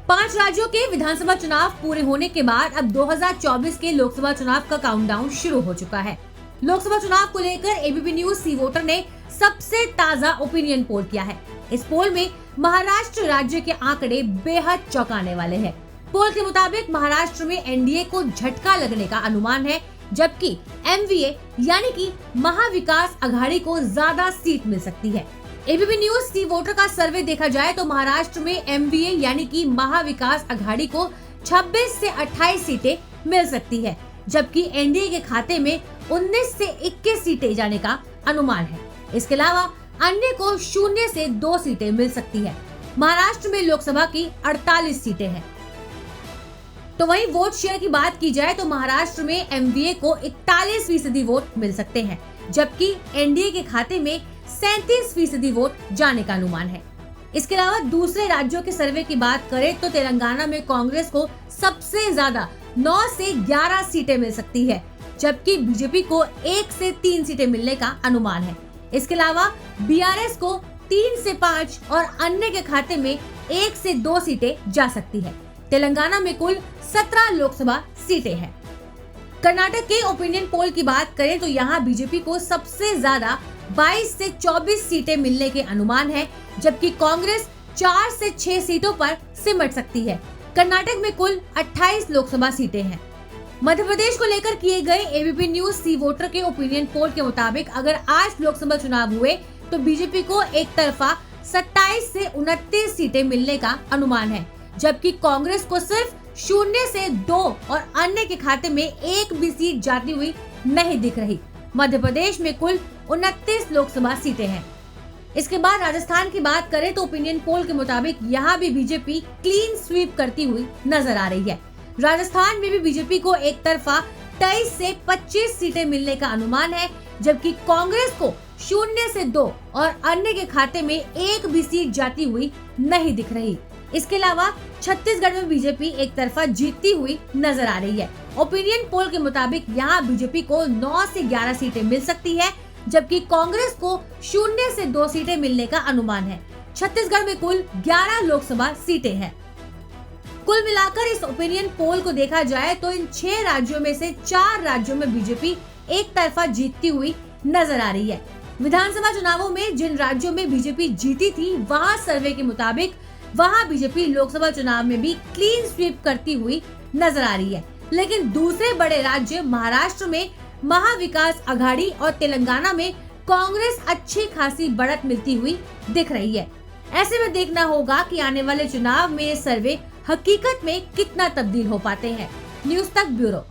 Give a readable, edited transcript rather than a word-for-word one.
5 राज्यों के विधानसभा चुनाव पूरे होने के बाद अब 2024 के लोकसभा चुनाव का काउंटडाउन शुरू हो चुका है। लोकसभा चुनाव को लेकर एबीपी न्यूज सी वोटर ने सबसे ताजा ओपिनियन पोल किया है। इस पोल में महाराष्ट्र राज्य के आंकड़े बेहद चौंकाने वाले हैं। पोल के मुताबिक महाराष्ट्र में एनडीए को झटका लगने का अनुमान है, जबकि एमवीए यानी कि महाविकास अघाड़ी को ज्यादा सीट मिल सकती है। एबीपी न्यूज सी वोटर का सर्वे देखा जाए तो महाराष्ट्र में एमवीए यानी कि महाविकास अघाड़ी को 26 से 28 सीटें मिल सकती है, जबकि एनडीए के खाते में 19 से 21 सीटें जाने का अनुमान है। इसके अलावा अन्य को 0 से 2 सीटें मिल सकती है। महाराष्ट्र में लोकसभा की 48 सीटें हैं। तो वहीं वोट शेयर की बात की जाए तो महाराष्ट्र में एमवीए को 41% वोट मिल सकते हैं, जबकि एनडीए के खाते में 37% वोट जाने का अनुमान है। इसके अलावा दूसरे राज्यों के सर्वे की बात करें तो तेलंगाना में कांग्रेस को सबसे ज्यादा 9 से 11 सीटें मिल सकती है, जबकि बीजेपी को 1 से 3 सीटें मिलने का अनुमान है। इसके अलावा बीआरएस को 3 से 5 और अन्य के खाते में 1 से 2 सीटें जा सकती है। तेलंगाना में कुल 17 लोकसभा सीटें हैं। कर्नाटक के ओपिनियन पोल की बात करें तो यहाँ बीजेपी को सबसे ज्यादा 22 से 24 सीटें मिलने के अनुमान है, जबकि कांग्रेस 4 से 6 सीटों पर सिमट सकती है। कर्नाटक में कुल 28 लोकसभा सीटें हैं। मध्य प्रदेश को लेकर किए गए एबीपी न्यूज सी वोटर के ओपिनियन पोल के मुताबिक अगर आज लोकसभा चुनाव हुए तो बीजेपी को एक तरफा 27 से 29 सीटें मिलने का अनुमान है, जबकि कांग्रेस को सिर्फ 0 से 2 और अन्य के खाते में 1 भी सीट जाती हुई नहीं दिख रही। मध्य प्रदेश में कुल 29 लोकसभा सीटें हैं। इसके बाद राजस्थान की बात करें तो ओपिनियन पोल के मुताबिक यहाँ भी बीजेपी क्लीन स्वीप करती हुई नजर आ रही है। राजस्थान में भी बीजेपी को एक तरफा 23 से 25 सीटें मिलने का अनुमान है, जबकि कांग्रेस को 0 से 2 और अन्य के खाते में 1 भी सीट जाती हुई नहीं दिख रही। इसके अलावा छत्तीसगढ़ में बीजेपी एक तरफा जीतती हुई नजर आ रही है। ओपिनियन पोल के मुताबिक यहाँ बीजेपी को 9 से 11 सीटें मिल सकती है, जबकि कांग्रेस को 0 से 2 सीटें मिलने का अनुमान है। छत्तीसगढ़ में कुल 11 लोकसभा सीटें हैं। कुल मिलाकर इस ओपिनियन पोल को देखा जाए तो इन 6 राज्यों में से 4 राज्यों में बीजेपी एक तरफा जीतती हुई नजर आ रही है। विधानसभा चुनावों में जिन राज्यों में बीजेपी जीती थी वहाँ सर्वे के मुताबिक वहाँ बीजेपी लोकसभा चुनाव में भी क्लीन स्वीप करती हुई नजर आ रही है, लेकिन दूसरे बड़े राज्य महाराष्ट्र में महाविकास अघाड़ी और तेलंगाना में कांग्रेस अच्छी खासी बढ़त मिलती हुई दिख रही है। ऐसे में देखना होगा कि आने वाले चुनाव में ये सर्वे हकीकत में कितना तब्दील हो पाते हैं। न्यूज़ तक ब्यूरो।